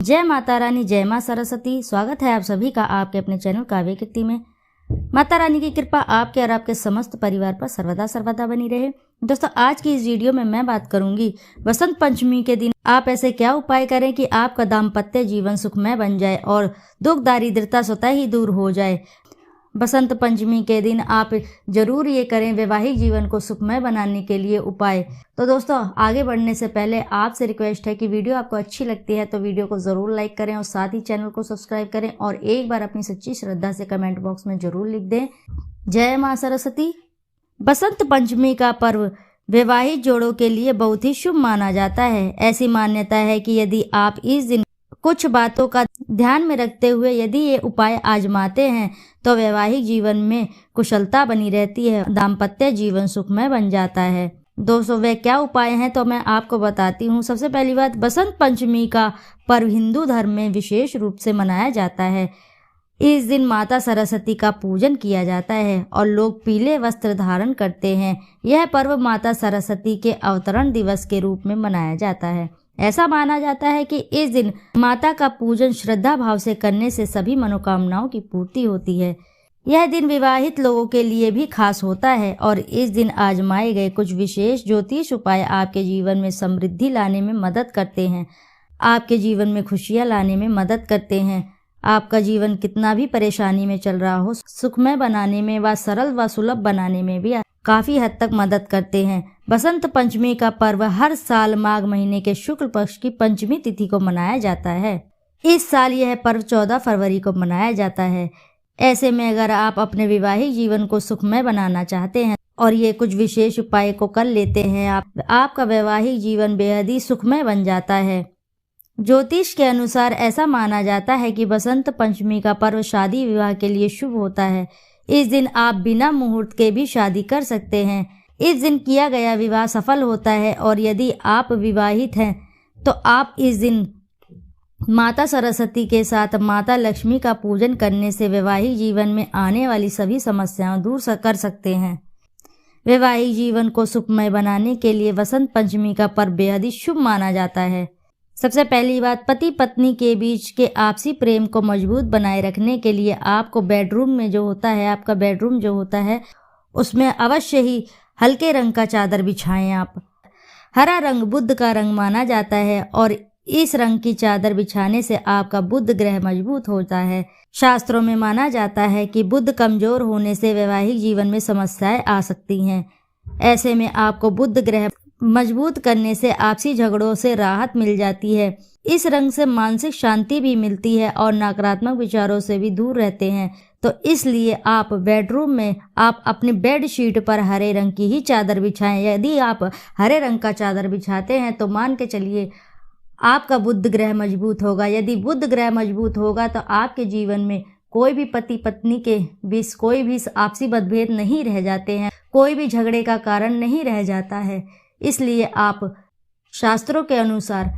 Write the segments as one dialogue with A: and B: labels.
A: जय माता रानी, जय मां सरस्वती। स्वागत है आप सभी का आपके अपने चैनल काव्य कीर्ति में। माता रानी की कृपा आपके और आपके समस्त परिवार पर सर्वदा सर्वदा बनी रहे। दोस्तों, आज की इस वीडियो में मैं बात करूंगी बसंत पंचमी के दिन आप ऐसे क्या उपाय करें कि आपका दाम्पत्य जीवन सुखमय बन जाए और दुख दारिद्रता स्वतः ही दूर हो जाए। बसंत पंचमी के दिन आप जरूर ये करें वैवाहिक जीवन को सुखमय बनाने के लिए उपाय। तो दोस्तों, आगे बढ़ने से पहले आपसे रिक्वेस्ट है कि वीडियो आपको अच्छी लगती है तो वीडियो को ज़रूर लाइक करें और साथ ही चैनल को सब्सक्राइब करें और एक बार अपनी सच्ची श्रद्धा से कमेंट बॉक्स में जरूर लिख दें, जय माँ सरस्वती। बसंत पंचमी का पर्व वैवाहिक जोड़ों के लिए बहुत ही शुभ माना जाता है। ऐसी मान्यता है कि यदि आप इस दिन कुछ बातों का ध्यान में रखते हुए यदि ये उपाय आजमाते हैं तो वैवाहिक जीवन में कुशलता बनी रहती है, दाम्पत्य जीवन सुखमय बन जाता है। दोस्तों, वे क्या उपाय हैं तो मैं आपको बताती हूँ। सबसे पहली बात, बसंत पंचमी का पर्व हिंदू धर्म में विशेष रूप से मनाया जाता है। इस दिन माता सरस्वती का पूजन किया जाता है और लोग पीले वस्त्र धारण करते हैं। यह पर्व माता सरस्वती के अवतरण दिवस के रूप में मनाया जाता है। ऐसा माना जाता है कि इस दिन माता का पूजन श्रद्धा भाव से करने से सभी मनोकामनाओं की पूर्ति होती है। यह दिन विवाहित लोगों के लिए भी खास होता है और इस दिन आजमाए गए कुछ विशेष ज्योतिष उपाय आपके जीवन में समृद्धि लाने में मदद करते हैं, आपके जीवन में खुशियां लाने में मदद करते हैं। आपका जीवन कितना भी परेशानी में चल रहा हो, सुखमय बनाने में व सरल व सुलभ बनाने में भी काफी हद तक मदद करते हैं। बसंत पंचमी का पर्व हर साल माघ महीने के शुक्ल पक्ष की पंचमी तिथि को मनाया जाता है। इस साल यह पर्व 14 फरवरी को मनाया जाता है। ऐसे में अगर आप अपने वैवाहिक जीवन को सुखमय बनाना चाहते हैं और ये कुछ विशेष उपाय को कर लेते हैं, आपका वैवाहिक जीवन बेहद ही सुखमय बन जाता है। ज्योतिष के अनुसार ऐसा माना जाता है कि बसंत पंचमी का पर्व शादी विवाह के लिए शुभ होता है। इस दिन आप बिना मुहूर्त के भी शादी कर सकते हैं। इस दिन किया गया विवाह सफल होता है और यदि आप विवाहित हैं तो आप इस दिन माता सरस्वती के साथ माता लक्ष्मी का पूजन करने से वैवाहिक जीवन में आने वाली सभी समस्याएं दूर कर सकते हैं। वैवाहिक जीवन को सुखमय बनाने के लिए बसंत पंचमी का पर्व बेहद ही शुभ माना जाता है। सबसे पहली बात, पति पत्नी के बीच के आपसी प्रेम को मजबूत बनाए रखने के लिए आपको बेडरूम में जो होता है, आपका बेडरूम जो होता है, उसमें अवश्य ही हल्के रंग का चादर बिछाएं। आप हरा रंग बुध का रंग माना जाता है और इस रंग की चादर बिछाने से आपका बुध ग्रह मजबूत होता है। शास्त्रों में माना जाता है कि बुध कमजोर होने से वैवाहिक जीवन में समस्याएं आ सकती हैं। ऐसे में आपको बुध ग्रह मजबूत करने से आपसी झगड़ों से राहत मिल जाती है। इस रंग से मानसिक शांति भी मिलती है और नकारात्मक विचारों से भी दूर रहते हैं। तो इसलिए आप बेडरूम में आप अपनी बेड शीट पर हरे रंग की ही चादर बिछाएं। यदि आप हरे रंग का चादर बिछाते हैं तो मान के चलिए आपका बुध ग्रह मजबूत होगा। यदि बुध ग्रह मजबूत होगा तो आपके जीवन में कोई भी पति पत्नी के बीच कोई भी आपसी मतभेद नहीं रह जाते हैं, कोई भी झगड़े का कारण नहीं रह जाता है। इसलिए आप शास्त्रों के अनुसार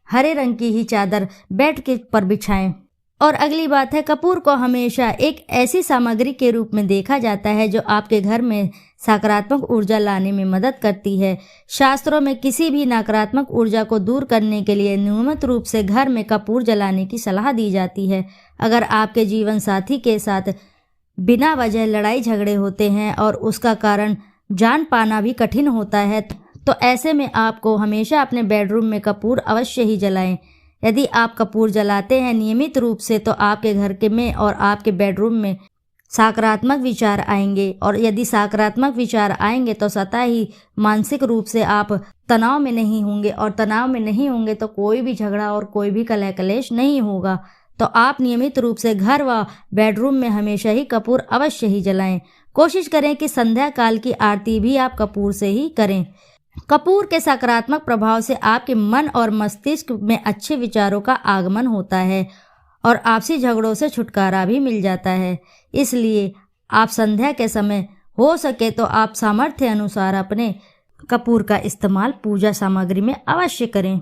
A: हरे रंग की ही चादर बेड के पर बिछाएं। और अगली बात है, कपूर को हमेशा एक ऐसी सामग्री के रूप में देखा जाता है जो आपके घर में सकारात्मक ऊर्जा लाने में मदद करती है। शास्त्रों में किसी भी नकारात्मक ऊर्जा को दूर करने के लिए नियमित रूप से घर में कपूर जलाने की सलाह दी जाती है। अगर आपके जीवन साथी के साथ बिना वजह लड़ाई झगड़े होते हैं और उसका कारण जान पाना भी कठिन होता है तो ऐसे में आपको हमेशा अपने बेडरूम में कपूर अवश्य ही जलाएं। यदि आप कपूर जलाते हैं नियमित रूप से तो आपके घर के में और आपके बेडरूम में सकारात्मक विचार आएंगे और यदि सकारात्मक विचार आएंगे तो स्वतः ही मानसिक रूप से आप तनाव में नहीं होंगे और तनाव में नहीं होंगे तो कोई भी झगड़ा और कोई भी कलह कलेश नहीं होगा। तो आप नियमित रूप से घर व बेडरूम में हमेशा ही कपूर अवश्य ही जलाएं। कोशिश करें कि संध्या काल की आरती भी आप कपूर से ही करें। कपूर के सकारात्मक प्रभाव से आपके मन और मस्तिष्क में अच्छे विचारों का आगमन होता है और आपसी झगड़ों से छुटकारा भी मिल जाता है। इसलिए आप संध्या के समय हो सके तो आप सामर्थ्य अनुसार अपने कपूर का इस्तेमाल पूजा सामग्री में अवश्य करें।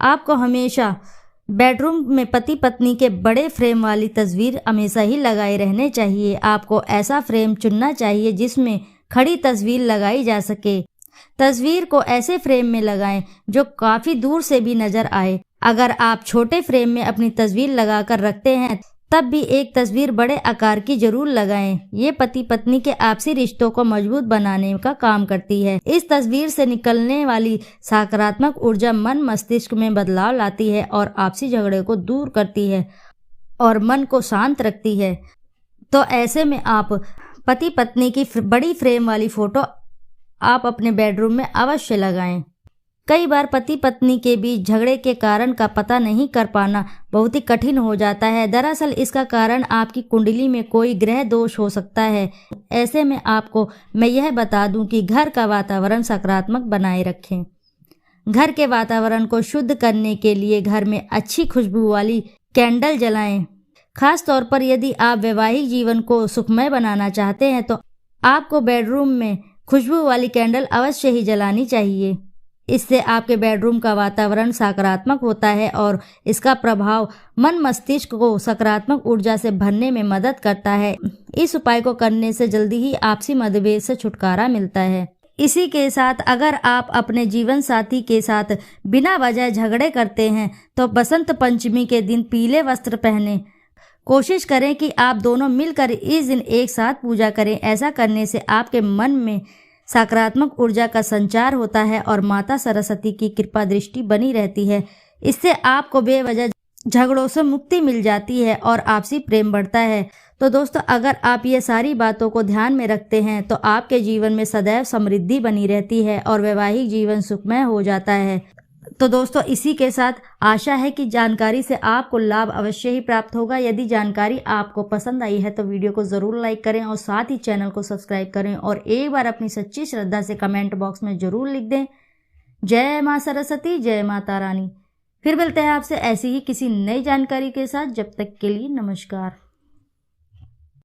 A: आपको हमेशा बेडरूम में पति पत्नी के बड़े फ्रेम वाली तस्वीर हमेशा ही लगाए रहने चाहिए। आपको ऐसा फ्रेम चुनना चाहिए जिसमें खड़ी तस्वीर लगाई जा सके। तस्वीर को ऐसे फ्रेम में लगाएं जो काफी दूर से भी नजर आए। अगर आप छोटे फ्रेम में अपनी तस्वीर लगाकर रखते हैं तब भी एक तस्वीर बड़े आकार की जरूर लगाएं। ये पति पत्नी के आपसी रिश्तों को मजबूत बनाने का काम करती है। इस तस्वीर से निकलने वाली सकारात्मक ऊर्जा मन मस्तिष्क में बदलाव लाती है और आपसी झगड़े को दूर करती है और मन को शांत रखती है। तो ऐसे में आप पति पत्नी की बड़ी फ्रेम वाली फोटो आप अपने बेडरूम में अवश्य लगाएं। कई बार पति पत्नी के बीच झगड़े के कारण का पता नहीं कर पाना बहुत ही कठिन हो जाता है। दरअसल इसका कारण आपकी कुंडली में कोई ग्रह दोष हो सकता है। ऐसे में आपको मैं यह बता दूं कि घर का वातावरण सकारात्मक बनाए रखें। घर के वातावरण को शुद्ध करने के लिए घर में अच्छी खुशबू वाली कैंडल जलाएं। खास तौर पर यदि आप वैवाहिक जीवन को सुखमय बनाना चाहते हैं तो आपको बेडरूम में खुशबू वाली कैंडल अवश्य ही जलानी चाहिए। इससे आपके बेडरूम का वातावरण सकारात्मक होता है और इसका प्रभाव मन मस्तिष्क को सकारात्मक ऊर्जा से भरने में मदद करता है। इस उपाय को करने से जल्दी ही आपसी मतभेद से छुटकारा मिलता है। इसी के साथ अगर आप अपने जीवन साथी के साथ बिना वजह झगड़े करते हैं तो बसंत पंचमी के दिन पीले वस्त्र पहने। कोशिश करें कि आप दोनों मिलकर इस दिन एक साथ पूजा करें। ऐसा करने से आपके मन में सकारात्मक ऊर्जा का संचार होता है और माता सरस्वती की कृपा दृष्टि बनी रहती है। इससे आपको बेवजह झगड़ों से मुक्ति मिल जाती है और आपसी प्रेम बढ़ता है। तो दोस्तों, अगर आप ये सारी बातों को ध्यान में रखते हैं तो आपके जीवन में सदैव समृद्धि बनी रहती है और वैवाहिक जीवन सुखमय हो जाता है। तो दोस्तों, इसी के साथ आशा है कि जानकारी से आपको लाभ अवश्य ही प्राप्त होगा। यदि जानकारी आपको पसंद आई है तो वीडियो को ज़रूर लाइक करें और साथ ही चैनल को सब्सक्राइब करें और एक बार अपनी सच्ची श्रद्धा से कमेंट बॉक्स में ज़रूर लिख दें, जय माँ सरस्वती, जय माता रानी। फिर मिलते हैं आपसे ऐसी ही किसी नई जानकारी के साथ। जब तक के लिए नमस्कार।